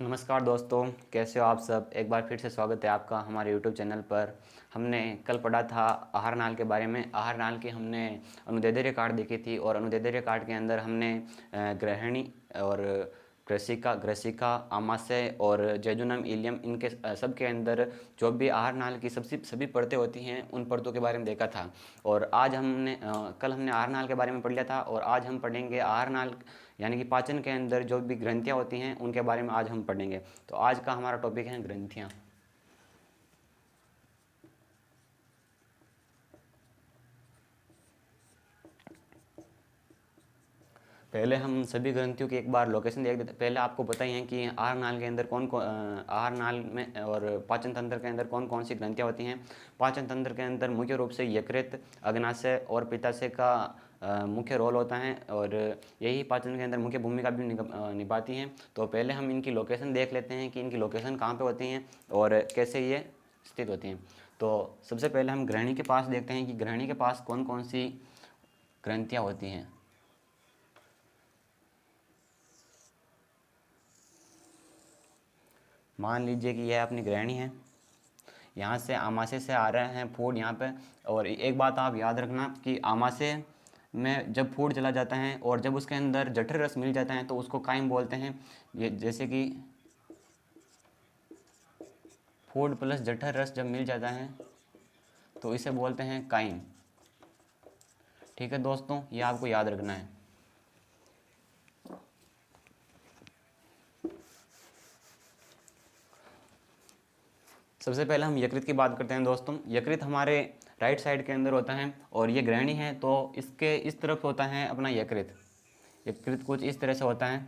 नमस्कार दोस्तों, कैसे हो आप सब। एक बार फिर से स्वागत है आपका हमारे यूट्यूब चैनल पर। हमने कल पढ़ा था आहार नाल के बारे में। आहार नाल की हमने अनुदैर्ध्य कार्ड देखी थी और अनुदैर्ध्य कार्ड के अंदर हमने गृहिणी और ग्रसिका, आमाशय और जेजुनम, इलियम, इनके सब के अंदर जो भी आहार नाल की सभी परतें होती हैं उन परतों के बारे में देखा था। और आज कल हमने आहार नाल के बारे में पढ़ लिया था और आज हम पढ़ेंगे आहार नाल यानी कि पाचन के अंदर जो भी ग्रंथियाँ होती हैं उनके बारे में आज हम पढ़ेंगे। तो आज का हमारा टॉपिक है ग्रंथियाँ। पहले हम सभी ग्रंथियों की एक बार लोकेशन देख देते। पहले आपको पता ही है कि आहार नाल के अंदर आहार नाल में और पाचन तंत्र के अंदर कौन कौन सी ग्रंथियाँ होती हैं। पाचन तंत्र के अंदर मुख्य रूप से यकृत, अग्नाशय और पित्ताशय का मुख्य रोल होता है और यही पाचन के अंदर मुख्य भूमिका भी निभाती हैं। तो पहले हम इनकी लोकेशन देख लेते हैं कि इनकी लोकेशन कहाँ पे होती हैं और कैसे ये स्थित होती हैं। तो सबसे पहले हम गृहिणी के पास देखते हैं कि गृहिणी के पास कौन कौन सी ग्रंथियाँ होती हैं। मान लीजिए कि यह अपनी गृहिणी है, यहाँ से आमाशय से आ रहे हैं फूड यहाँ पे। और एक बात आप याद रखना कि आमाशय में जब फूड चला जाता है और जब उसके अंदर जठर रस मिल जाता है तो उसको काइम बोलते हैं। ये जैसे कि फूड प्लस जठर रस जब मिल जाता है तो इसे बोलते हैं काइम। ठीक है दोस्तों, ये आपको याद रखना है। सबसे पहले हम यकृत की बात करते हैं दोस्तों। यकृत हमारे राइट साइड के अंदर होता है और ये गृहिणी है तो इसके इस तरफ होता है अपना यकृत। यकृत कुछ इस तरह से होता है।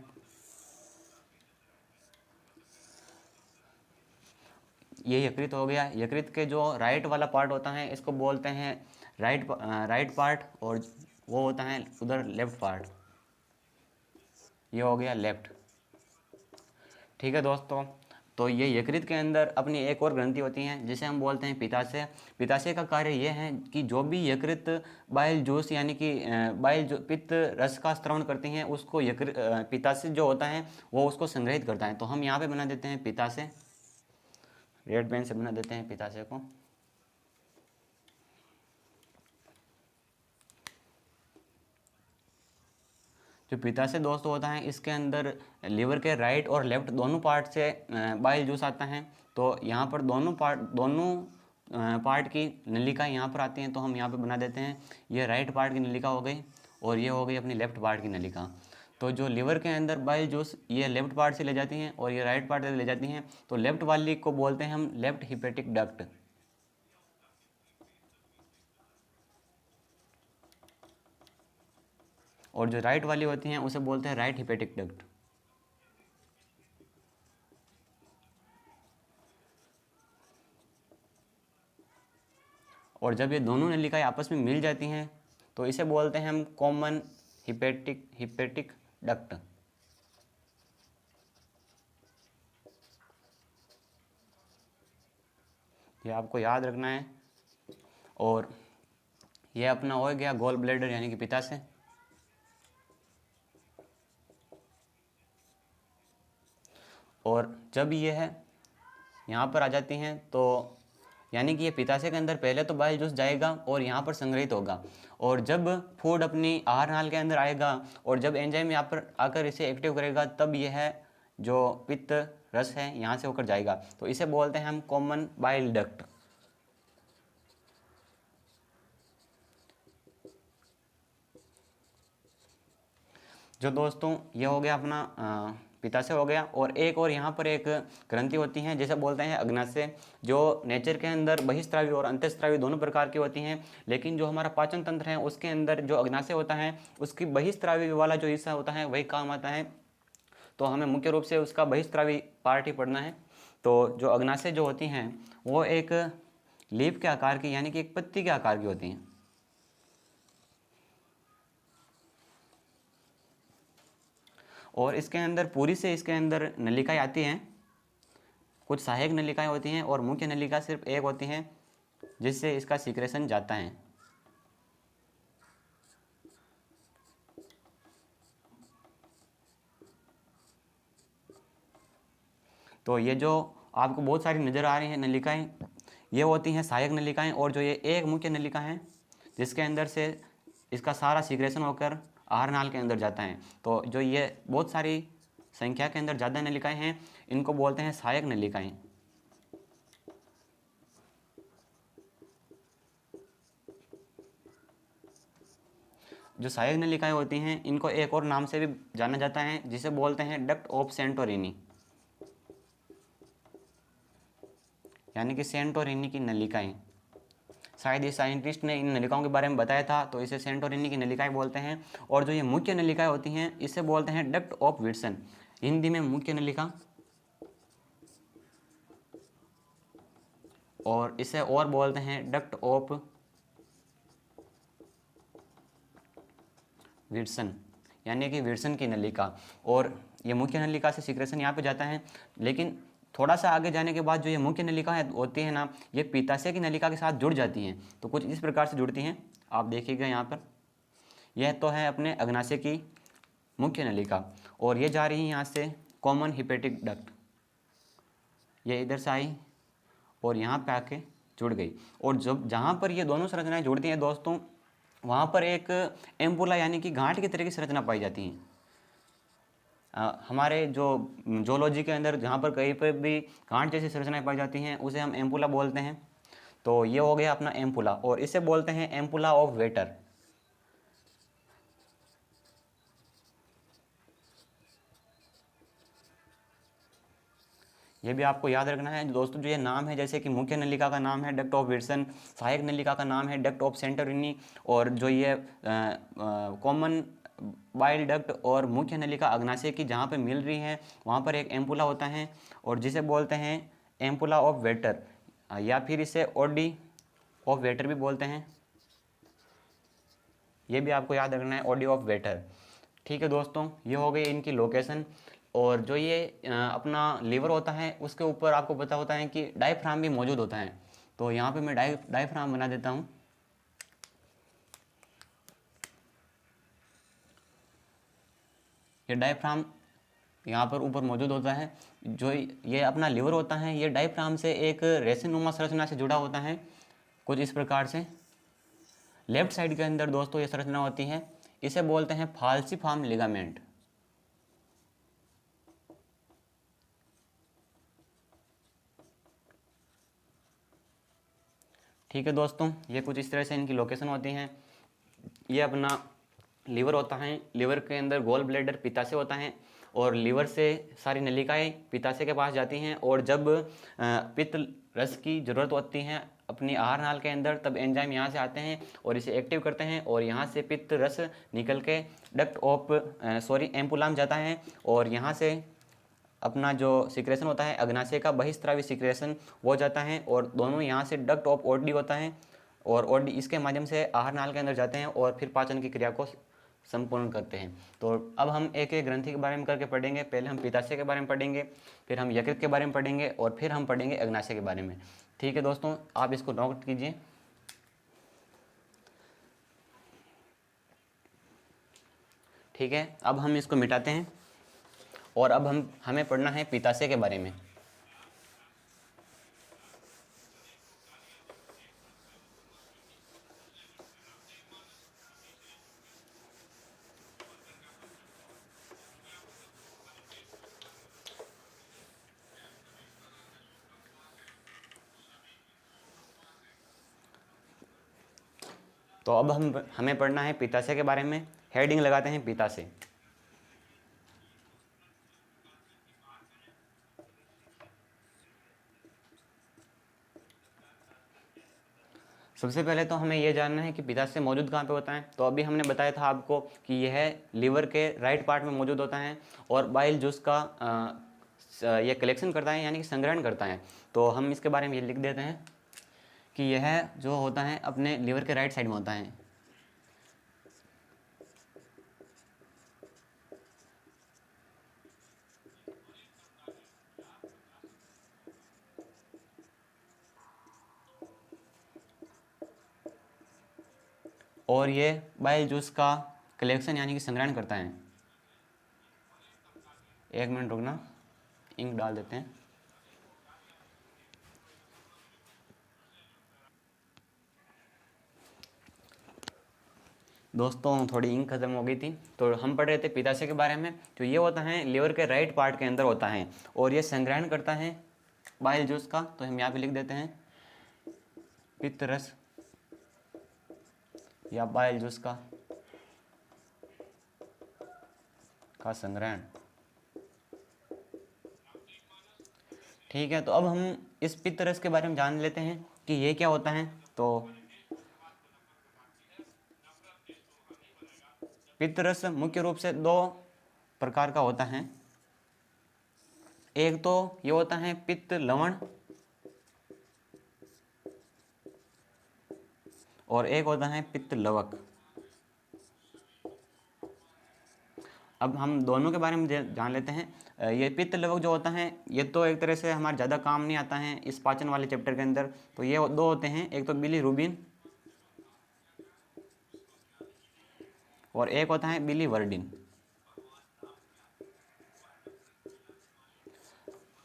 ये यकृत हो गया। यकृत के जो राइट वाला पार्ट होता है इसको बोलते हैं राइट पार्ट और वो होता है उधर लेफ्ट पार्ट। ये हो गया लेफ्ट। ठीक है दोस्तों, तो ये यकृत के अंदर अपनी एक और ग्रंथि होती हैं जिसे हम बोलते हैं पित्ताशय। पित्ताशय का कार्य ये है कि जो भी यकृत बाइल जूस यानी कि पित्त रस का स्त्रवण करती हैं उसको पित्ताशय जो होता है वो उसको संग्रहित करता है। तो हम यहाँ पे बना देते हैं पित्ताशय, रेड पेन से बना देते हैं पित्ताशय को। जो पित्ताशय दोस्तों होता है इसके अंदर लीवर के राइट और लेफ्ट दोनों पार्ट से बाइल जूस आता है। तो यहाँ पर दोनों पार्ट की नलिका यहाँ पर आती हैं तो हम यहाँ पे बना देते हैं। ये राइट पार्ट की नलिका हो गई और ये हो गई अपनी लेफ्ट पार्ट की नलिका। तो जो लीवर के अंदर बाइल जूस ये लेफ्ट पार्ट से ले जाती हैं और ये राइट पार्ट से ले जाती हैं तो लेफ्ट वाली को बोलते हैं हम लेफ्ट हिपेटिक डक्ट। और जो राइट वाली होती हैं उसे बोलते हैं राइट हिपेटिक डक्ट। और जब ये दोनों नलिकाएं आपस में मिल जाती हैं तो इसे बोलते हैं हम कॉमन हिपेटिक डक्ट। ये आपको याद रखना है। और ये अपना हो गया गोल ब्लैडर यानी कि पित्ताशय। और जब ये है यहाँ पर आ जाती हैं तो यानी कि ये पित्ताशय के अंदर पहले तो बाइल जूस जाएगा और यहाँ पर संग्रहित होगा। और जब फूड अपनी आहार नाल के अंदर आएगा और जब एंजाइम यहाँ पर आकर इसे एक्टिव करेगा तब यह जो पित्त रस है यहाँ से होकर जाएगा। तो इसे बोलते हैं हम कॉमन बाइल डक्ट। जो दोस्तों ये हो गया अपना पित्ताशय हो गया। और एक और यहाँ पर एक ग्रंथि होती हैं जैसे बोलते हैं अग्नाशय, जो नेचर के अंदर बहिस्त्रावी और अंतःस्त्रावी दोनों प्रकार की होती हैं। लेकिन जो हमारा पाचन तंत्र है उसके अंदर जो अग्नाशय होता है उसकी बहिस्त्रावी वाला जो हिस्सा होता है वही काम आता है। तो हमें मुख्य रूप से उसका बहिस्त्रावी पार्ट ही पढ़ना है। तो जो अग्नाशय जो होती हैं वो एक लीफ के आकार की यानी कि एक पत्ती के आकार की होती हैं। और इसके अंदर पूरी से इसके अंदर नलिकाएं आती हैं। कुछ सहायक नलिकाएं होती हैं और मुख्य नलिका सिर्फ एक होती है जिससे इसका सीक्रेशन जाता है। तो ये जो आपको बहुत सारी नज़र आ रही हैं नलिकाएं, ये होती हैं सहायक नलिकाएं, और जो ये एक मुख्य नलिका है जिसके अंदर से इसका सारा सीक्रेशन होकर आहार नाल के अंदर जाता है। तो जो ये बहुत सारी संख्या के अंदर ज़्यादा नलिकाएं हैं, इनको बोलते हैं सहायक नलिकाएं। जो सहायक नलिकाएं होती हैं, इनको एक और नाम से भी जाना जाता है, जिसे बोलते हैं डक्ट ऑफ सेंटोरिनी, यानी कि सेंटोरिनी की नलिकाएं। शायद ये साइंटिस्ट ने इन नलिकाओं के बारे में बताया था, तो इसे सेंटोरिनी की नलिकाएं बोलते हैं। और जो ये मुख्य नलिकाएं होती हैं, इसे बोलते हैं डक्ट ऑफ विल्सन, हिंदी में मुख्य नलिका, और इसे और बोलते हैं डक्ट ऑफ विल्सन, यानी कि विल्सन की नलिका। और ये मुख्य नलिका से सीक्रेशन यहाँ पे जाता है, लेकिन थोड़ा सा आगे जाने के बाद जो ये मुख्य नलिका होती है ना, ये पित्ताशय की नलिका के साथ जुड़ जाती हैं। तो कुछ इस प्रकार से जुड़ती हैं, आप देखिएगा यहाँ पर। यह तो है अपने अग्नाशय की मुख्य नलिका, और ये जा रही है यहाँ से कॉमन हिपेटिक डक्ट, ये इधर से आई और यहाँ पे आके जुड़ गई। और जब जहाँ पर ये दोनों संरचनाएं जुड़ती हैं दोस्तों, वहाँ पर एक एम्पुला यानी कि गांठ की तरह की संरचना पाई जाती है। हमारे जो जोलॉजी के अंदर जहाँ पर कहीं पर भी गांठ जैसी संरचनाएं पाई जाती हैं, उसे हम एम्पुला बोलते हैं। तो ये हो गया अपना एम्पुला, और इसे बोलते हैं एम्पुला ऑफ वेटर। ये भी आपको याद रखना है दोस्तों। जो ये नाम है, जैसे कि मुख्य नलिका का नाम है डक्ट ऑफ विल्सन, सहायक नलिका का नाम है डक्ट ऑफ सेंटोरिनी, और जो ये कॉमन बाइल डक्ट और मुख्य नलिका अग्नाशय की जहाँ पे मिल रही है, वहाँ पर एक एम्पुला होता है, और जिसे बोलते हैं एम्पुला ऑफ वेटर, या फिर इसे ओडी ऑफ वेटर भी बोलते हैं। ये भी आपको याद रखना है, ओडी ऑफ वेटर। ठीक है दोस्तों, ये हो गई इनकी लोकेशन। और जो ये अपना लीवर होता है, उसके ऊपर आपको पता होता है कि डायफ्राम भी मौजूद होता है। तो यहाँ पे मैं डायफ्राम बना देता हूँ। ये डायफ्राम यहाँ पर ऊपर मौजूद होता है। जो ये अपना लीवर होता है, ये डायफ्राम से एक रेशेनुमा संरचना से जुड़ा होता है, कुछ इस प्रकार से। लेफ्ट साइड के अंदर दोस्तों ये संरचना होती है, इसे बोलते हैं फाल्सिफॉर्म लिगामेंट। ठीक है दोस्तों, ये कुछ इस तरह से इनकी लोकेशन होती हैं। ये अपना लीवर होता है, लीवर के अंदर गोल ब्लैडर पित्ताशय होता है, और लीवर से सारी नलिकाएं पित्ताशय के पास जाती हैं। और जब पित्त रस की ज़रूरत होती है अपनी आहार नाल के अंदर, तब एंजाइम यहाँ से आते हैं और इसे एक्टिव करते हैं, और यहाँ से पित्त रस निकल के डक्ट ऑफ एम्पुला में जाता है, और यहाँ से अपना जो सिक्रेशन होता है अग्नाशय का बहिस्त्रावी सिक्रेशन वो जाता है, और दोनों यहाँ से डक्ट ऑफ ओडी होता है, और ओडी इसके माध्यम से आहार नाल के अंदर जाते हैं और फिर पाचन की क्रिया को संपूर्ण करते हैं। तो अब हम एक एक ग्रंथि के बारे में करके पढ़ेंगे। पहले हम पित्ताशय के बारे में पढ़ेंगे, फिर हम यकृत के बारे में पढ़ेंगे, और फिर हम पढ़ेंगे अग्नाशय के बारे में। ठीक है दोस्तों, आप इसको नोट कीजिए। ठीक है, अब हम इसको मिटाते हैं, और अब हमें पढ़ना है पित्ताशय के बारे में। तो अब हमें पढ़ना है पित्ताशय के बारे में। हेडिंग लगाते हैं पित्ताशय। सबसे पहले तो हमें यह जानना है कि पित्ताशय मौजूद कहाँ पे होता है। तो अभी हमने बताया था आपको कि यह लीवर के राइट पार्ट में मौजूद होता है, और बाइल जूस का यह कलेक्शन करता है, यानी कि संग्रहण करता है। तो हम इसके बारे में ये लिख देते हैं कि यह जो होता है अपने लीवर के राइट साइड में होता है। और ये बाइल जूस का कलेक्शन यानी कि संग्रहण करता है। एक मिनट रुकना, इंक डाल देते हैं। दोस्तों थोड़ी इंक खत्म हो गई थी, तो हम पढ़ रहे थे पित्ताशय के बारे में। तो ये होता है लीवर के राइट पार्ट के अंदर होता है और ये संग्रहण करता है बाइल जूस का। तो हम यहाँ पे लिख देते हैं पित्त रस या बाइल जूस का संग्रहण। ठीक है, तो अब हम इस पित्त रस के बारे में जान लेते हैं कि ये क्या होता है। तो पित्त रस मुख्य रूप से दो प्रकार का होता है। एक तो ये होता है पित्त लवण और एक होता है पित्त लवक। अब हम दोनों के बारे में जान लेते हैं। ये पित्त लवक जो होता है ये तो एक तरह से हमारे ज़्यादा काम नहीं आता है इस पाचन वाले चैप्टर के अंदर। तो ये दो होते हैं, एक तो बिलीरुबिन और एक होता है बिलीवर्डिन।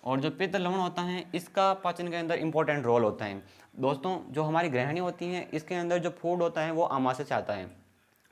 और जो पित्त लवण होता है इसका पाचन के अंदर इंपॉर्टेंट रोल होता है। दोस्तों जो हमारी ग्रहणी होती हैं इसके अंदर जो फूड होता है वो आमाशय से आता है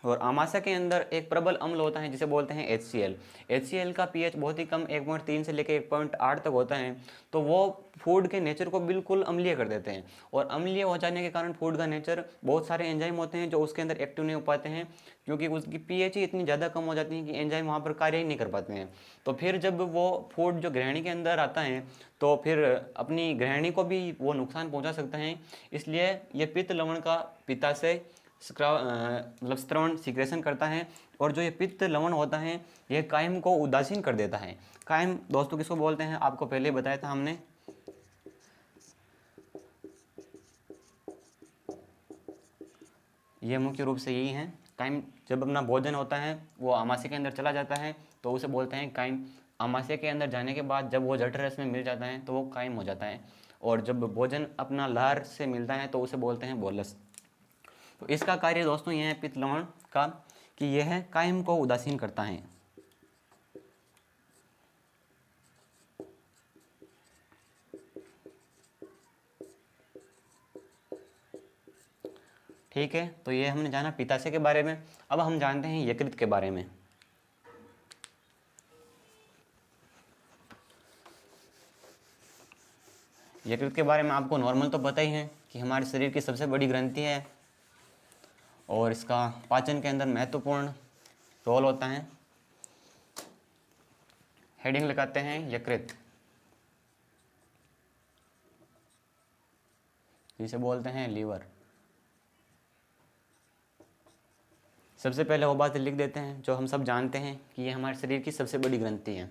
और आमाशय के अंदर एक प्रबल अम्ल होता है जिसे बोलते हैं HCl। HCl का pH बहुत ही कम 1.3 से लेकर 1.8 तक होता है। तो वो फूड के नेचर को बिल्कुल अम्लीय कर देते हैं और अम्लीय हो जाने के कारण फूड का नेचर, बहुत सारे एंजाइम होते हैं जो उसके अंदर एक्टिव नहीं हो पाते हैं क्योंकि उसकी pH ही इतनी ज़्यादा कम हो जाती है कि एंजाइम वहाँ पर कार्य ही नहीं कर पाते हैं। तो फिर जब वो फूड जो ग्रहणी के अंदर आता है तो फिर अपनी ग्रहणी को भी वो नुकसान पहुँचा सकता है। इसलिए ये पित्त लवण का पित्ताशय मतलब स्त्रवण सिक्रेशन करता है और जो ये पित्त लवण होता है ये कायम को उदासीन कर देता है। कायम दोस्तों किसको बोलते हैं, आपको पहले बताया था हमने। ये मुख्य रूप से यही है कायम। जब अपना भोजन होता है वो आमाशय के अंदर चला जाता है तो उसे बोलते हैं कायम। आमाशय के अंदर जाने के बाद जब वो जठररस में मिल जाता है तो वो कायम हो जाता है और जब भोजन अपना लार से मिलता है तो उसे बोलते हैं बोलस। तो इसका कार्य दोस्तों यह है पित्त लवण का कि यह कायम को उदासीन करता है। ठीक है, तो ये हमने जाना पित्ताशय के बारे में। अब हम जानते हैं यकृत के बारे में। यकृत के बारे में आपको नॉर्मल तो पता ही है कि हमारे शरीर की सबसे बड़ी ग्रंथि है और इसका पाचन के अंदर महत्वपूर्ण रोल होता है। हेडिंग लगाते हैं यकृत, जिसे बोलते हैं लीवर। सबसे पहले वो बात लिख देते हैं जो हम सब जानते हैं कि ये हमारे शरीर की सबसे बड़ी ग्रंथि है।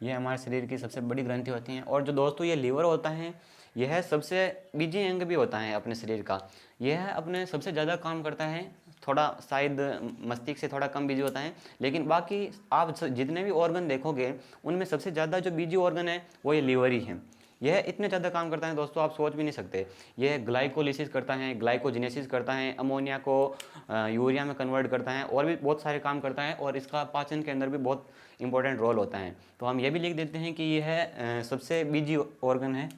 ये हमारे शरीर की सबसे बड़ी ग्रंथि होती हैं। और जो दोस्तों ये लीवर होता है यह सबसे बिजी अंग भी होता है अपने शरीर का। यह अपने सबसे ज़्यादा काम करता है, थोड़ा शायद मस्तिष्क से थोड़ा कम बिजी होता है, लेकिन बाकी आप जितने भी ऑर्गन देखोगे उनमें सबसे ज़्यादा जो बिजी ऑर्गन है वो ये लीवर ही है। यह इतने ज़्यादा काम करता है दोस्तों आप सोच भी नहीं सकते। यह ग्लाइकोलिसिस करता है, ग्लाइकोजिनेसिस करता है, अमोनिया को यूरिया में कन्वर्ट करता है और भी बहुत सारे काम करता है और इसका पाचन के अंदर भी बहुत इंपॉर्टेंट रोल होता है। तो हम ये भी लिख देते हैं कि यह सबसे बिजी ऑर्गन है।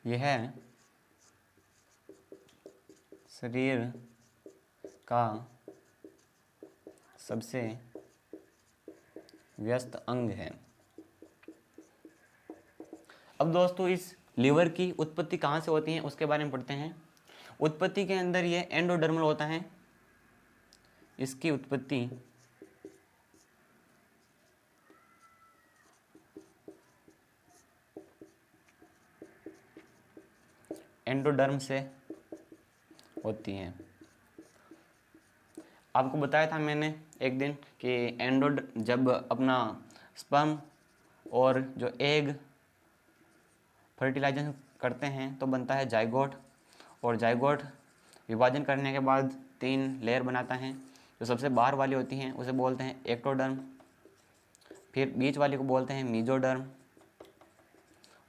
यह शरीर का सबसे व्यस्त अंग है। अब दोस्तों इस लीवर की उत्पत्ति कहाँ से होती है उसके बारे में पढ़ते हैं। उत्पत्ति के अंदर ये एंडोडर्मल होता है। इसकी उत्पत्ति एंडोडर्म से होती है। आपको बताया था मैंने एक दिन कि जब अपना स्पर्म और जो एग फर्टिलाइजेशन करते हैं तो बनता है जाइगोट और जाइगोट विभाजन करने के बाद 3 लेयर बनाता है। जो सबसे बाहर वाली होती हैं उसे बोलते हैं एक्टोडर्म, फिर बीच वाली को बोलते हैं मीजोडर्म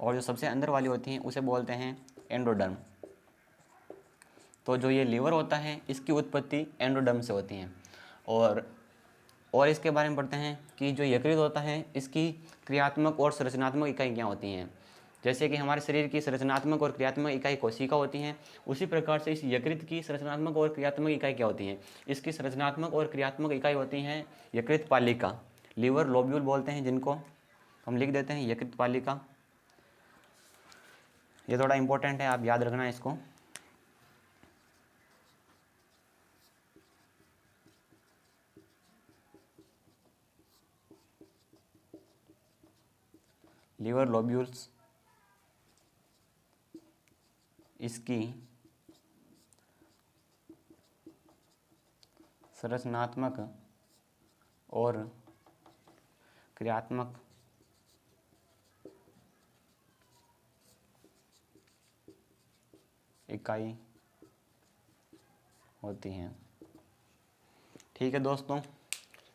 और जो सबसे अंदर वाली होती हैं उसे बोलते हैं एंडोडर्म। तो जो ये लीवर होता है इसकी उत्पत्ति एंडोडर्म से होती है। और इसके बारे में पढ़ते हैं कि जो यकृत होता है इसकी क्रियात्मक और संरचनात्मक इकाई क्या होती हैं। जैसे कि हमारे शरीर की संरचनात्मक और क्रियात्मक इकाई कोशिका होती हैं, उसी प्रकार से इस यकृत की संरचनात्मक और क्रियात्मक इकाई क्या होती हैं। इसकी संरचनात्मक और क्रियात्मक इकाई होती हैं यकृत पालिका, लीवर लोब्यूल बोलते हैं जिनको हम लिख देते हैं यकृत पालिका। ये थोड़ा इंपॉर्टेंट है, आप याद रखना है इसको। लीवर लोब्यूल्स इसकी संरचनात्मक और क्रियात्मक इकाई होती हैं। ठीक है दोस्तों,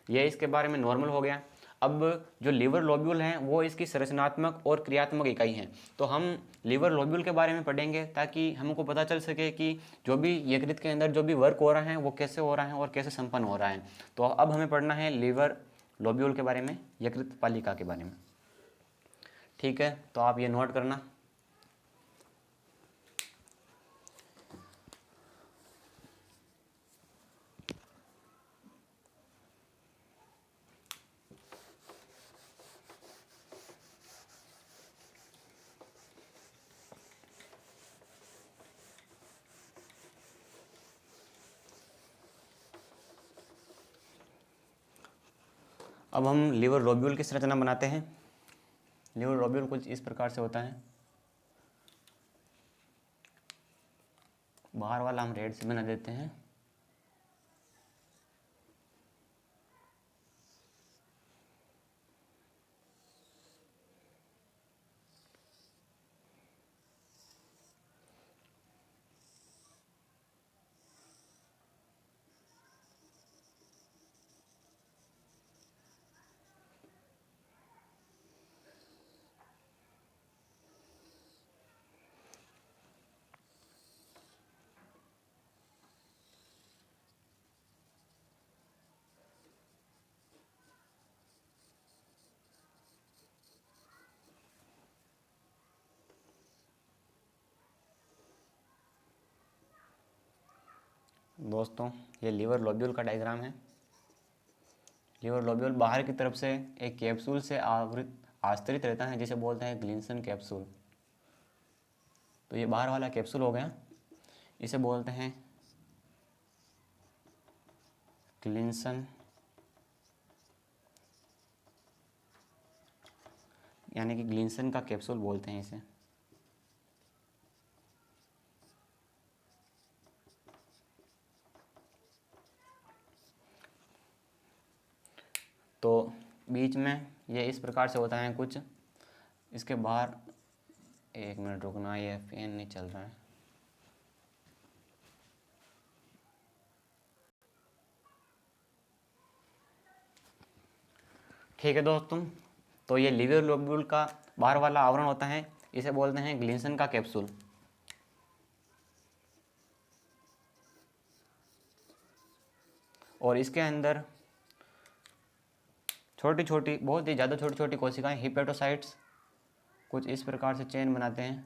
ये इसके बारे में नॉर्मल हो गया। अब जो लीवर लोब्यूल हैं वो इसकी संरचनात्मक और क्रियात्मक इकाई हैं। तो हम लीवर लोब्यूल के बारे में पढ़ेंगे ताकि हमको पता चल सके कि जो भी यकृत के अंदर जो भी वर्क हो रहा है वो कैसे हो रहा है और कैसे संपन्न हो रहा है। तो अब हमें पढ़ना है लीवर लोब्यूल के बारे में, यकृत पालिका के बारे में। ठीक है, तो आप ये नोट करना। अब हम लीवर लोब्यूल की संरचना बनाते हैं। लीवर लोब्यूल कुछ इस प्रकार से होता है। बाहर वाला हम रेड से बना देते हैं। दोस्तों, ये लीवर लोब्यूल का डायग्राम है। लीवर लोब्यूल बाहर की तरफ से एक कैप्सूल से आस्तरित रहता है जिसे बोलते हैं ग्लिंसन कैप्सूल। तो ये बाहर वाला कैप्सूल हो गया, इसे बोलते हैं ग्लिंसन, यानी कि ग्लिंसन का कैप्सूल बोलते हैं इसे। तो बीच में ये इस प्रकार से होता है कुछ। इसके बाहर, एक मिनट रुकना, ये फैन नहीं चल रहा है। ठीक है दोस्तों, तो ये लीवर लोब्यूल का बाहर वाला आवरण होता है, इसे बोलते हैं ग्लिंसन का कैप्सूल। और इसके अंदर छोटी छोटी, बहुत ही ज़्यादा छोटी छोटी कोशिकाएं, हिपेटोसाइट्स, कुछ इस प्रकार से चेन बनाते हैं।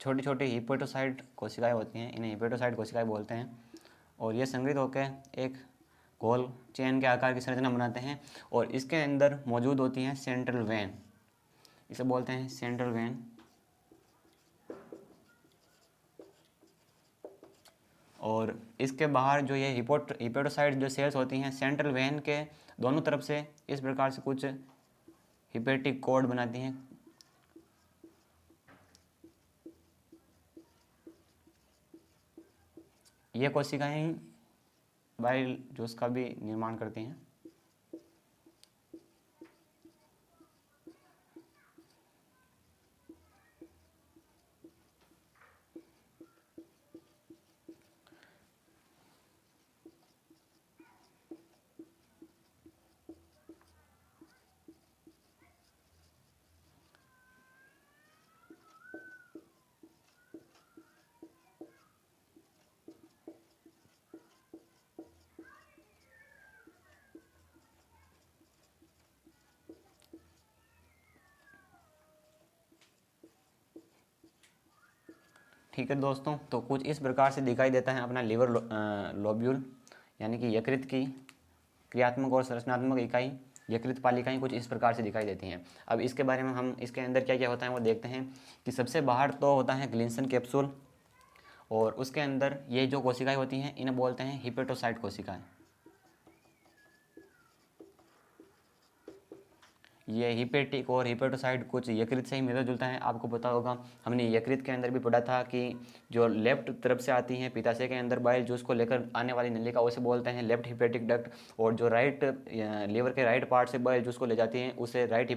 छोटी छोटी हिपेटोसाइट कोशिकाएं होती हैं, इन्हें हिपेटोसाइट कोशिकाएं बोलते हैं। और ये संग्रहित होकर एक गोल चेन के आकार की संरचना बनाते हैं। और इसके अंदर मौजूद होती हैं सेंट्रल वेन, इसे बोलते हैं सेंट्रल वेन। और इसके बाहर जो ये हिपेटोसाइट जो सेल्स होती हैं सेंट्रल वेन के दोनों तरफ से इस प्रकार से कुछ हिपेटिक कॉर्ड बनाती हैं। ये कोशिकाएं बाइल जूस का भी निर्माण करती हैं। ठीक है दोस्तों, तो कुछ इस प्रकार से दिखाई देता है अपना लीवर लोब्यूल, यानी कि यकृत की क्रियात्मक और संरचनात्मक इकाई यकृत पालिकाएं कुछ इस प्रकार से दिखाई देती हैं। अब इसके बारे में हम इसके अंदर क्या क्या होता है वो देखते हैं। कि सबसे बाहर तो होता है ग्लिंसन कैप्सूल, और उसके अंदर ये जो कोशिकाएं होती हैं इन्हें बोलते हैं हिपेटोसाइट कोशिकाएं। ये हिपेटिक और हिपेटोसाइट कुछ यकृत से ही मिलता जुलता है। आपको पता होगा, हमने यकृत के अंदर भी पढ़ा था कि जो लेफ्ट तरफ से आती हैं पित्ताशय के अंदर बाइल जूस को लेकर आने वाली नलिका उसे बोलते हैं लेफ्ट हिपेटिक डक्ट, और जो राइट लीवर के राइट पार्ट से बाइल जूस को ले जाती हैं उसे राइट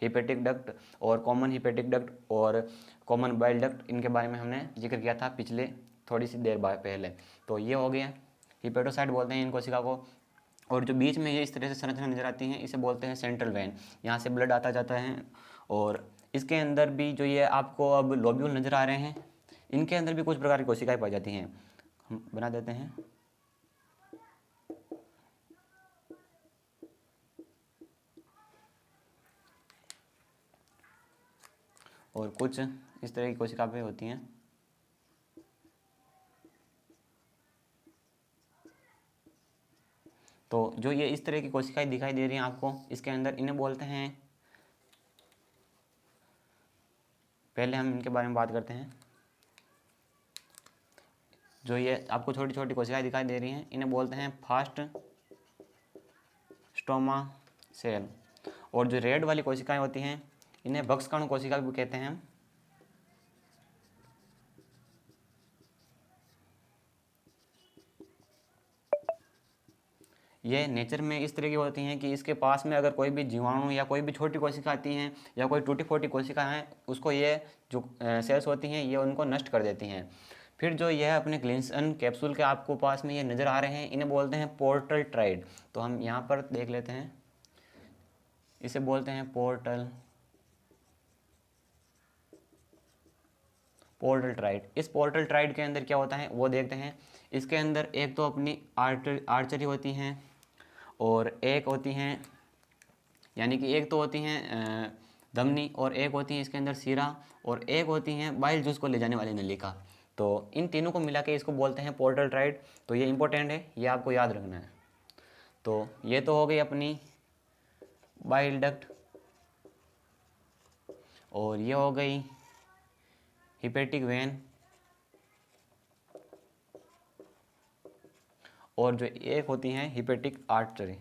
हिपेटिक डक्ट और कॉमन हिपेटिक डक्ट और कॉमन बाइल डक्ट, इनके बारे में हमने जिक्र किया था पिछले थोड़ी सी देर बाद पहले। तो ये हो गया, हिपेटोसाइट बोलते हैं इन कोशिका को। और जो बीच में ये इस तरह से संरचना नजर आती है इसे बोलते हैं सेंट्रल वेन, यहाँ से ब्लड आता जाता है। और इसके अंदर भी जो ये आपको अब लोब्यूल नज़र आ रहे हैं, इनके अंदर भी कुछ प्रकार की कोशिकाएं पाई जाती हैं। हम बना देते हैं। और कुछ इस तरह की कोशिकाएं भी होती हैं। तो जो ये इस तरह की कोशिकाएं दिखाई दे रही हैं आपको इसके अंदर, इन्हें बोलते हैं, पहले हम इनके बारे में बात करते हैं। जो ये आपको छोटी छोटी कोशिकाएं दिखाई दे रही हैं इन्हें बोलते हैं फास्ट स्टोमा सेल। और जो रेड वाली कोशिकाएं होती हैं इन्हें भक्षकण कोशिका भी कहते हैं। ये नेचर में इस तरह की होती हैं कि इसके पास में अगर कोई भी जीवाणु या कोई भी छोटी कोशिका आती हैं या कोई टूटी फूटी कोशिका है, उसको ये जो सेल्स होती हैं ये उनको नष्ट कर देती हैं। फिर जो यह अपने ग्लिंसन कैप्सूल के आपको पास में ये नज़र आ रहे हैं इन्हें बोलते हैं पोर्टल ट्राइड। तो हम यहाँ पर देख लेते हैं, इसे बोलते हैं पोर्टल ट्राइड। इस पोर्टल ट्राइड के अंदर क्या होता है वो देखते हैं। इसके अंदर एक तो अपनी आर्चरी होती हैं, और एक होती हैं, यानी कि एक तो होती हैं धमनी, और एक होती हैं इसके अंदर सीरा, और एक होती हैं बाइल जूस को ले जाने वाली नलिका। तो इन तीनों को मिला के इसको बोलते हैं पोर्टल ट्राइड। तो ये इंपॉर्टेंट है, ये आपको याद रखना है। तो ये तो हो गई अपनी बाइल डक्ट, और ये हो गई हिपेटिक वेन, और जो एक होती हैं हिपेटिक आर्टरी।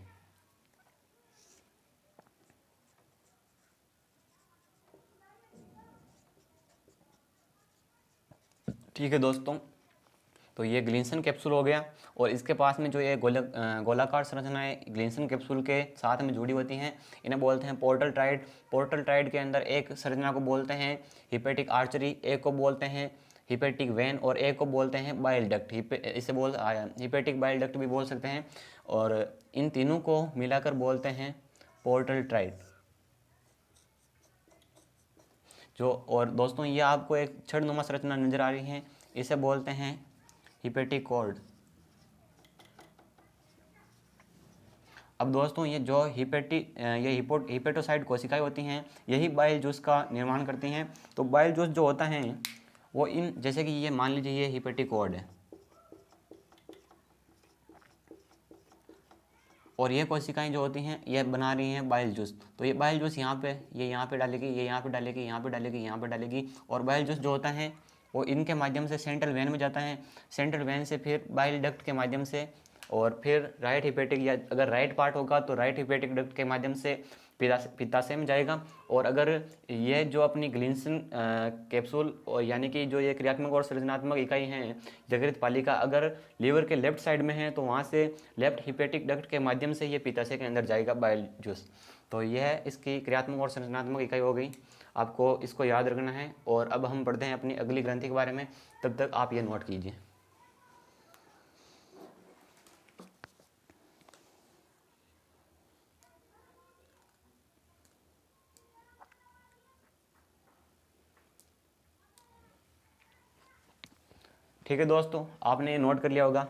ठीक है दोस्तों, तो ये ग्लिंसन कैप्सूल हो गया, और इसके पास में जो ये गोलाकार संरचनाएं ग्लिंसन कैप्सूल के साथ में जुड़ी होती हैं इन्हें बोलते हैं पोर्टल ट्राइड। पोर्टल ट्राइड के अंदर एक संरचना को बोलते हैं हिपेटिक आर्चरी, एक को बोलते हैं हिपेटिक वेन, और एक को बोलते हैं बाइल डक्ट। इसे हिपेटिक बाइल डक्ट भी बोल सकते हैं, और इन तीनों को मिलाकर बोलते हैं पोर्टल ट्राइड। जो और दोस्तों ये आपको एक छड़नुमा संरचना नजर आ रही है, इसे बोलते हैं हिपेटिक कॉर्ड। अब दोस्तों ये जो हिपेटोसाइट कोशिकाएं होती हैं यही बाइल जूस का निर्माण करती हैं। तो बाइल जूस जो होता है वो इन, जैसे कि ये मान लीजिए ये हिपेटिक कॉर्ड है, और ये कोशिकाएं जो होती हैं ये बना रही हैं बाइल जूस। तो ये बाइल जूस यहाँ पे, ये यहाँ पे डालेगी, ये यहाँ पे डालेगी, यहाँ पे डालेगी, यहाँ पे डालेगी, और बाइल जूस जो होता है वो इनके माध्यम से सेंट्रल वेन में जाता है। सेंट्रल वेन से फिर बाइल डक्ट के माध्यम से और फिर राइट हिपेटिक, या अगर राइट पार्ट होगा तो राइट हिपेटिक डक्ट के माध्यम से पित्ताशय में जाएगा। और अगर ये जो अपनी ग्लिंसन कैप्सूल और यानी कि जो ये क्रियात्मक और सृजनात्मक इकाई हैं यकृत पालिका, अगर लीवर के लेफ्ट साइड में है तो वहाँ से लेफ्ट हिपेटिक डक्ट के माध्यम से ये पित्ताशय के अंदर जाएगा बाइल जूस। तो यह इसकी क्रियात्मक और संरचनात्मक इकाई हो गई, आपको इसको याद रखना है। और अब हम पढ़ते हैं अपनी अगली ग्रंथि के बारे में, तब तक आप ये नोट कीजिए। ठीक है दोस्तों, आपने ये नोट कर लिया होगा।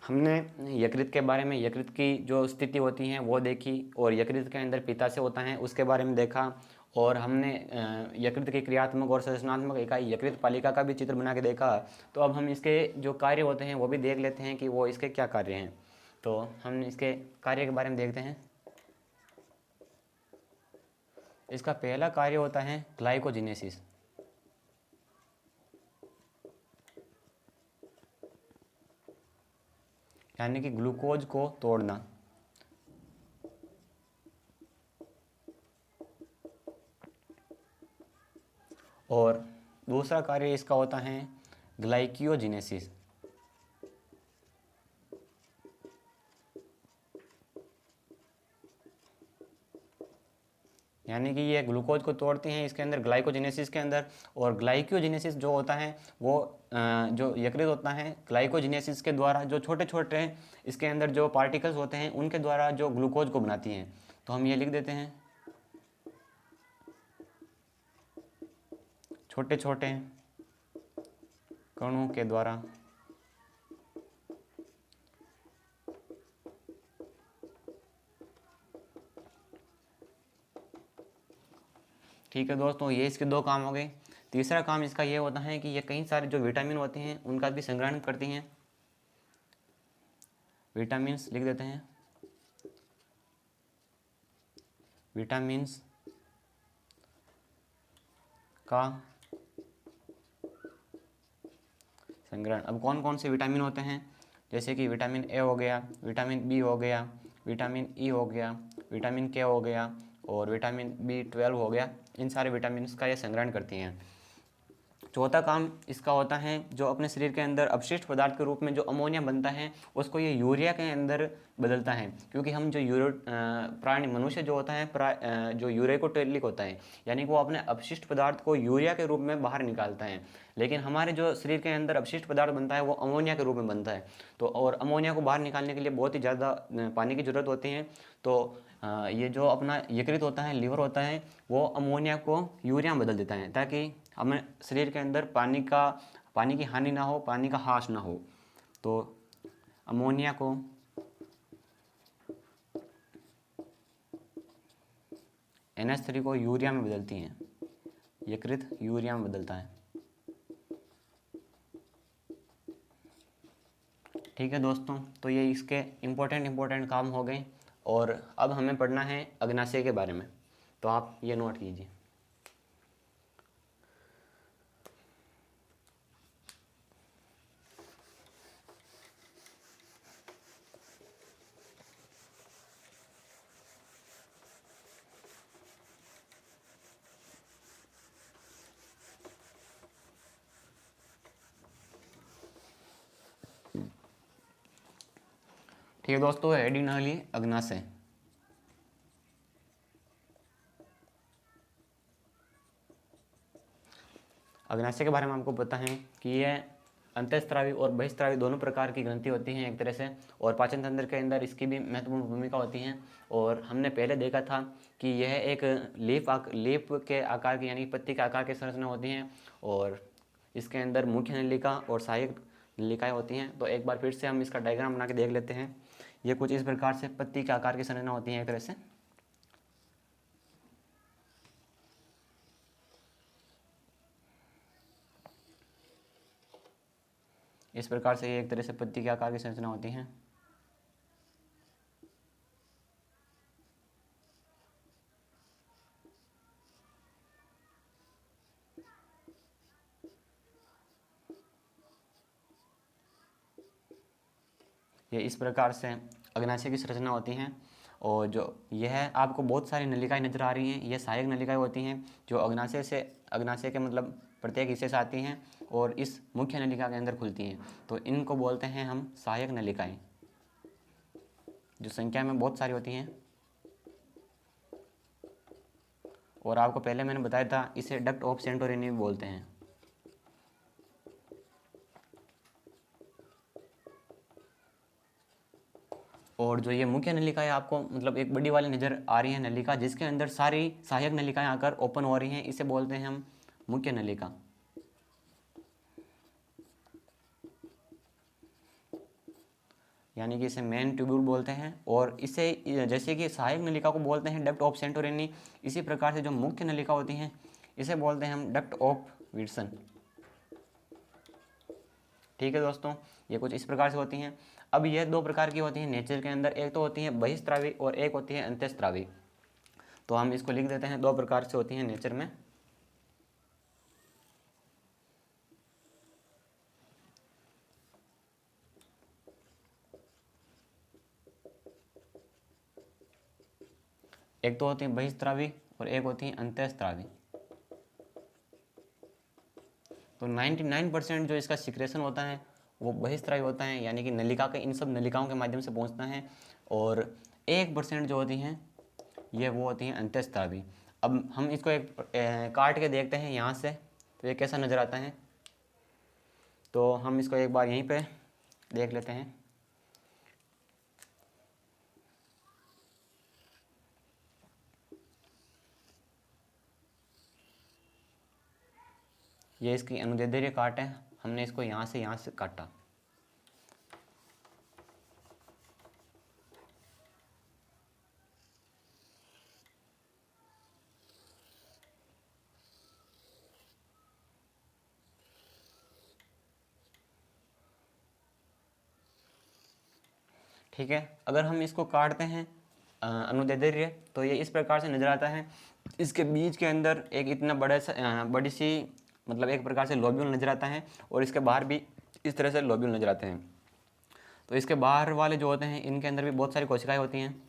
हमने यकृत के बारे में, यकृत की जो स्थिति होती है वो देखी, और यकृत के अंदर पित्ताशय होता है उसके बारे में देखा, और हमने यकृत की क्रियात्मक और संरचनात्मक इकाई यकृत पालिका का भी चित्र बना के देखा। तो अब हम इसके जो कार्य होते हैं वो भी देख लेते हैं कि वो इसके क्या कार्य हैं। तो हम इसके कार्य के बारे में देखते हैं। इसका पहला कार्य होता है ग्लाइकोजिनेसिस, यानी कि ग्लूकोज को तोड़ना। और दूसरा कार्य इसका होता है ग्लाइकियोजिनेसिस, यानी कि ये ग्लूकोज को तोड़ते हैं इसके अंदर, ग्लाइकोजिनेसिस के अंदर। और ग्लाइकोजिनेसिस जो होता है वो जो यकृत होता है, ग्लाइकोजिनेसिस के द्वारा जो छोटे छोटे इसके अंदर जो पार्टिकल्स होते हैं उनके द्वारा जो ग्लूकोज को बनाती हैं। तो हम ये लिख देते हैं, छोटे छोटे कणों के द्वारा ठीक है दोस्तों, ये इसके दो काम हो गए। तीसरा काम इसका ये होता है कि ये कई सारे जो विटामिन होते हैं उनका भी संग्रहण करती हैं। विटामिन्स लिख देते हैं, विटामिन्स का संग्रहण। अब कौन कौन से विटामिन होते हैं, जैसे कि विटामिन ए हो गया, विटामिन बी हो गया, विटामिन ई हो गया, विटामिन के हो गया, और विटामिन B12 हो गया। इन सारे विटामिन का ये संग्रहण करती हैं। चौथा काम इसका होता है, जो अपने शरीर के अंदर अपशिष्ट पदार्थ के रूप में जो अमोनिया बनता है उसको ये यूरिया के अंदर बदलता है। क्योंकि हम जो प्राणी मनुष्य जो होता है जो यूरेकोटेलिक होता है, यानी कि वो अपने अपशिष्ट पदार्थ को यूरिया के रूप में बाहर निकालता है। लेकिन हमारे जो शरीर के अंदर अपशिष्ट पदार्थ बनता है वो अमोनिया के रूप में बनता है। तो और अमोनिया को बाहर निकालने के लिए बहुत ही ज़्यादा पानी की ज़रूरत होती है। तो ये जो अपना यकृत होता है, लीवर होता है, वो अमोनिया को यूरिया में बदल देता है, ताकि हमें शरीर के अंदर पानी की हानि ना हो, पानी का ह्रास ना हो। तो अमोनिया को NH3 को यूरिया में बदलती हैं, यकृत यूरिया में बदलता है। ठीक है दोस्तों, तो ये इसके इम्पोर्टेंट काम हो गए। और अब हमें पढ़ना है अग्नाशय के बारे में, तो आप ये नोट कीजिए। ठीक है दोस्तों, हेडिंग नली अग्नाशय। अग्नाशय के बारे में आपको पता है कि यह अंतःस्रावी और बहिस्रावी दोनों प्रकार की ग्रंथि होती हैं एक तरह से, और पाचन तंत्र के अंदर इसकी भी महत्वपूर्ण भूमिका होती है। और हमने पहले देखा था कि यह एक लीफ के आकार की, यानी पत्ती के आकार की संरचना होती हैं, और इसके अंदर मुख्य नलिका और सहायक नलिकाएँ होती हैं। तो एक बार फिर से हम इसका डायग्राम बना के देख लेते हैं। ये कुछ इस प्रकार से पत्ती के आकार की संरचना होती है एक तरह से। इस प्रकार से ये एक तरह से पत्ती के आकार की संरचना होती है। ये इस प्रकार से अग्नाशय की संरचना होती हैं। और जो यह आपको बहुत सारी नलिकाएं नजर आ रही हैं, ये सहायक नलिकाएं होती हैं जो अग्नाशय के मतलब प्रत्येक हिस्से से आती हैं और इस मुख्य नलिका के अंदर खुलती हैं। तो इनको बोलते हैं हम सहायक नलिकाएं, जो संख्या में बहुत सारी होती हैं। और आपको पहले मैंने बताया था, इसे डक्ट ऑफ सेंटोरिनी भी बोलते हैं। और जो ये मुख्य नलिका है, आपको मतलब एक बड़ी वाली नज़र आ रही है नलिका, जिसके अंदर सारी सहायक नलिकाएं आकर ओपन हो रही हैं, इसे बोलते हैं हम मुख्य नलिका। यानी कि इसे मेन ट्यूब्यूल बोलते हैं। और इसे जैसे कि सहायक नलिका को बोलते हैं डक्ट ऑफ सेंटोरिनी, इसी प्रकार से जो मुख्य नलिका होती हैं इसे बोलते हैं हम डक्ट ऑफ विल्सन। ठीक है दोस्तों, ये कुछ इस प्रकार से होती हैं। अब ये दो प्रकार की होती हैं नेचर के अंदर, एक तो होती है बहिस्त्रावी और एक होती है अंतःस्त्रावी। तो हम इसको लिख देते हैं, दो प्रकार से होती हैं नेचर में। एक तो होती है बहिस्त्रावी और एक होती है अंतःस्त्रावी। तो 99% जो इसका सिक्रेशन होता है वो बहिस्त्रावी होता है, यानी कि नलिका के इन सब नलिकाओं के माध्यम से पहुंचता है। और 1% जो होती हैं ये वो होती हैं अंतःस्त्रावी। अब हम इसको एक काट के देखते हैं यहाँ से, तो ये कैसा नज़र आता है। तो हम इसको एक बार यहीं पे देख लेते हैं। ये इसकी अनुदैर्ध्य काट है, हमने इसको यहाँ से काटा। ठीक है, अगर हम इसको काटते हैं अनुदैर्ध्य, तो ये इस प्रकार से नजर आता है। इसके बीच के अंदर एक इतना बड़ी सी मतलब एक प्रकार से लोब्यूल नजर आता है, और इसके बाहर भी इस तरह से लोब्यूल नजर आते हैं। तो इसके बाहर वाले जो होते हैं इनके अंदर भी बहुत सारी कोशिकाएं होती हैं।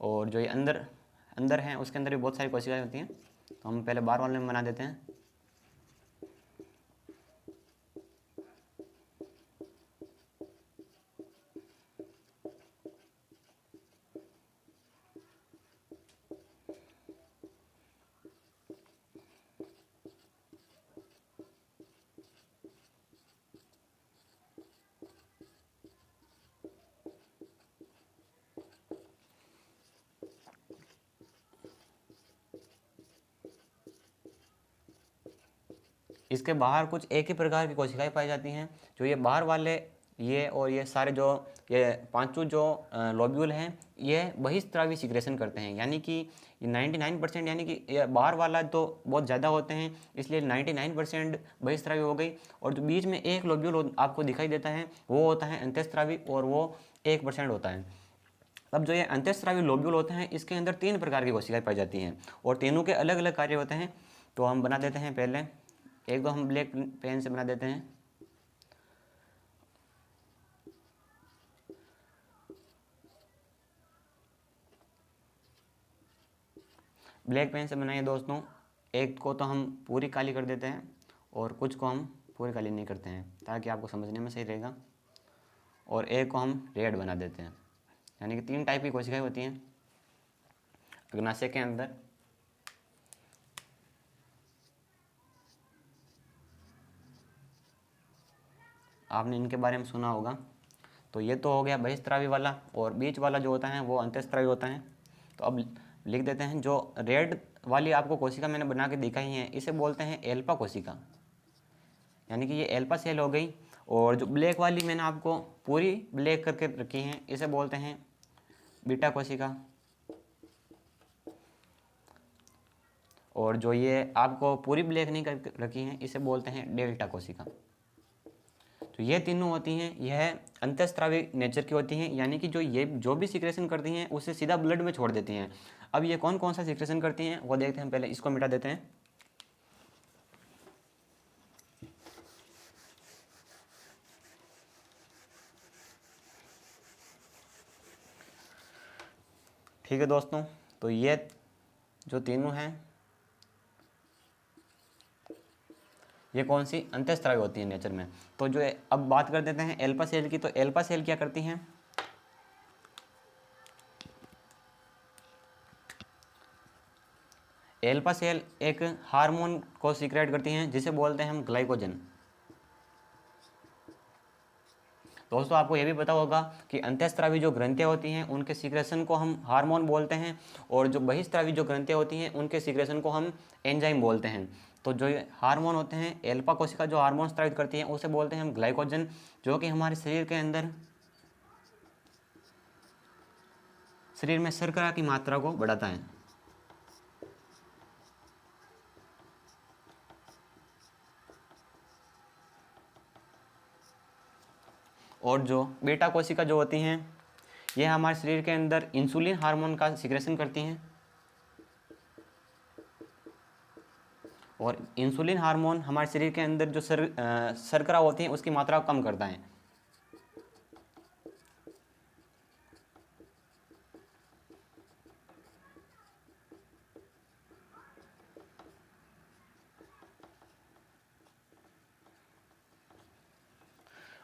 और जो ये अंदर हैं उसके अंदर भी बहुत सारी कोशिकाएं होती हैं। तो हम पहले बाहर वाले में बना देते हैं। इसके बाहर कुछ एक ही प्रकार की कोशिकाएं पाई जाती हैं। जो ये बाहर वाले ये और ये सारे जो ये पांचों जो लोब्यूल हैं ये बहिस्त्रावी सिक्रेशन करते हैं, यानी कि 99% यानी कि ये बाहर वाला तो बहुत ज़्यादा होते हैं, इसलिए 99% बहिस्त्रावी हो गई। और जो बीच में एक लोब्यूल आपको दिखाई देता है वो होता है अंतःस्त्रावी, और वो 1% होता है। अब जो ये अंतःस्रावी लोब्यूल होते हैं इसके अंदर 3 प्रकार की कोशिकाएं पाई जाती हैं, और तीनों के अलग अलग कार्य होते हैं। तो हम बना देते हैं पहले, एक तो हम ब्लैक पेन से बना देते हैं। ब्लैक पेन से बनाइए दोस्तों, एक को तो हम पूरी काली कर देते हैं और कुछ को हम पूरी काली नहीं करते हैं, ताकि आपको समझने में सही रहेगा। और एक को हम रेड बना देते हैं। यानी कि 3 टाइप की कोशिकाएं होती हैं अग्नाशय के अंदर। आपने इनके बारे में सुना होगा। तो ये तो हो गया बहिस्त्रावी वाला, और बीच वाला जो होता है वो अंतःस्त्रावी होता है। तो अब लिख देते हैं, जो रेड वाली आपको कोशिका मैंने बना के दिखाई है इसे बोलते हैं एल्फा कोशिका, यानी कि ये एल्फा सेल हो गई। और जो ब्लैक वाली मैंने आपको पूरी ब्लैक करके रखी है इसे बोलते हैं बीटा कोशिका। और जो ये आपको पूरी ब्लैक नहीं कर रखी हैं इसे बोलते हैं डेल्टा कोशिका। तो ये तीनों होती हैं, यह अंतःस्रावी नेचर की होती हैं, यानी कि ये जो भी सिक्रेशन करती हैं उसे सीधा ब्लड में छोड़ देती हैं। अब ये कौन कौन सा सिक्रेशन करती हैं वो देखते हैं, पहले इसको मिटा देते हैं। ठीक है दोस्तों, तो ये जो तीनों हैं ये कौन सी अंतःस्रावी होती है नेचर में। तो जो अब बात कर देते हैं एल्फा सेल की। तो एल्फा सेल क्या करती हैं, एल्फा सेल एक हार्मोन को सीक्रेट करती हैं जिसे बोलते हैं हम ग्लाइकोजन। दोस्तों आपको ये भी पता होगा कि अंतःस्रावी जो ग्रंथियाँ होती हैं उनके सीक्रेशन को हम हार्मोन बोलते हैं, और जो बहिस्रावी जो ग्रंथियाँ होती हैं उनके सीक्रेशन को हम एंजाइम बोलते हैं। तो जो हार्मोन होते हैं, एल्फा कोशिका जो हार्मोन स्रावित करती है उसे बोलते हैं हम ग्लाइकोजन, जो कि हमारे शरीर में शर्करा की मात्रा को बढ़ाता है। और जो बीटा कोशिका जो होती हैं ये हमारे शरीर के अंदर इंसुलिन हार्मोन का सिक्रेशन करती हैं, और इंसुलिन हार्मोन हमारे शरीर के अंदर जो शर्करा होती है उसकी मात्रा को कम करता है।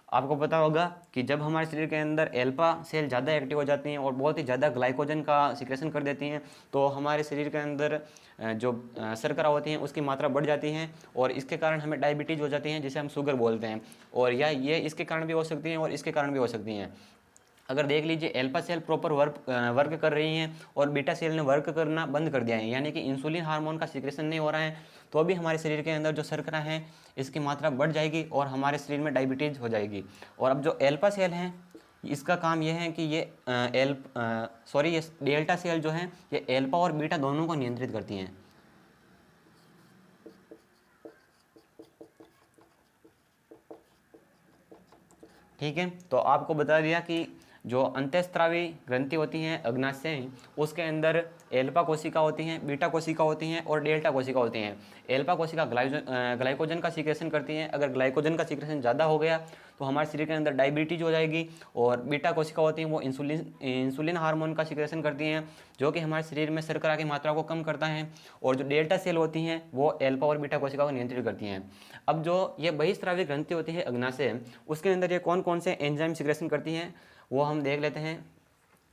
आपको पता होगा कि जब हमारे शरीर के अंदर एल्फा सेल ज़्यादा एक्टिव हो जाती हैं और बहुत ही ज़्यादा ग्लाइकोजन का सिक्रेशन कर देती हैं, तो हमारे शरीर के अंदर जो शर्करा होती हैं उसकी मात्रा बढ़ जाती है, और इसके कारण हमें डायबिटीज़ हो जाती है जिसे हम शुगर बोलते हैं। और या ये इसके कारण भी हो सकती हैं और इसके कारण भी हो सकती हैं। अगर देख लीजिए एल्फा सेल प्रॉपर वर्क कर रही हैं और बीटा सेल ने वर्क करना बंद कर दिया है, यानी कि इंसुलिन हार्मोन का सिक्रेशन नहीं हो रहा है, तो अभी हमारे शरीर के अंदर जो शर्करा है इसकी मात्रा बढ़ जाएगी और हमारे शरीर में डायबिटीज़ हो जाएगी। और अब जो एल्फा सेल हैं इसका काम यह है कि ये ये डेल्टा सेल जो है ये एल्फा और बीटा दोनों को नियंत्रित करती हैं। ठीक है, तो आपको बता दिया कि जो अंतःस्रावी ग्रंथि होती हैं अग्नाशय, उसके अंदर एल्फा कोशिका होती हैं, बीटा कोशिका होती हैं और डेल्टा कोशिका होती हैं। एल्फा कोशिका ग्लाइकोजन का सीक्रेशन करती हैं। अगर ग्लाइकोजन का सीक्रेशन ज़्यादा हो गया तो हमारे शरीर के अंदर डायबिटीज़ हो जाएगी। और बीटा कोशिका होती हैं वो इंसुलिन हार्मोन का सीक्रेशन करती हैं, जो कि हमारे शरीर में शर्करा की मात्रा को कम करता है। और जो डेल्टा सेल होती हैं वो एल्फा और बीटा कोशिका को नियंत्रित करती हैं। अब जो ये बहिस्रावी ग्रंथि होती है अग्नाशय, उसके अंदर ये कौन कौन से एंजाइम सीक्रेशन करती हैं वो हम देख लेते हैं।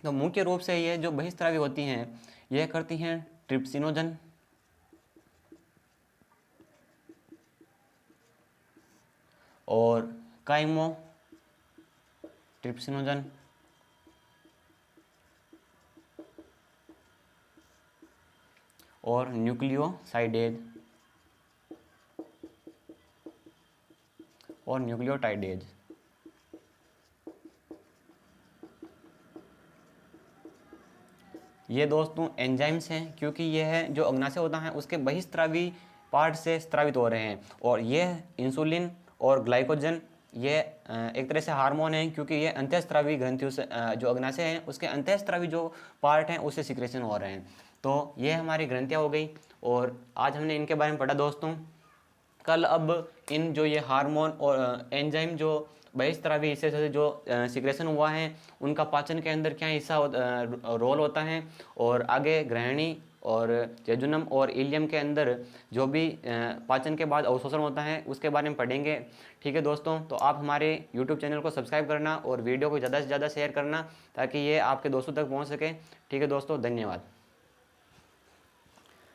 तो मुख्य रूप से ये जो बहिस्रावी होती हैं यह करती हैं ट्रिप्सिनोजन, और काइमो ट्रिप्सिनोजन, और न्यूक्लियोसाइडेज और न्यूक्लियोटाइडेज। ये दोस्तों एंजाइम्स हैं, क्योंकि यह जो अग्नाशय होता है उसके बहिस्रावी पार्ट से स्रावित हो रहे हैं। और यह इंसुलिन और ग्लाइकोजन ये एक तरह से हार्मोन है, क्योंकि ये अंतःस्रावी ग्रंथियों से जो अग्नाशय हैं उसके अंतःस्रावी जो पार्ट हैं उससे सिक्रेशन हो रहे हैं। तो ये हमारी ग्रंथियाँ हो गई, और आज हमने इनके बारे में पढ़ा दोस्तों। कल अब इन जो ये हार्मोन और एंजाइम जो बहिस्रावी हिस्से से जो सिक्रेशन हुआ है उनका पाचन के अंदर क्या हिस्सा रोल होता है, और आगे ग्रहणी और जेजुनम और इलियम के अंदर जो भी पाचन के बाद अवशोषण होता है उसके बारे में पढ़ेंगे। ठीक है दोस्तों, तो आप हमारे YouTube चैनल को सब्सक्राइब करना और वीडियो को ज़्यादा से ज़्यादा शेयर करना ताकि ये आपके दोस्तों तक पहुंच सके। ठीक है दोस्तों, धन्यवाद।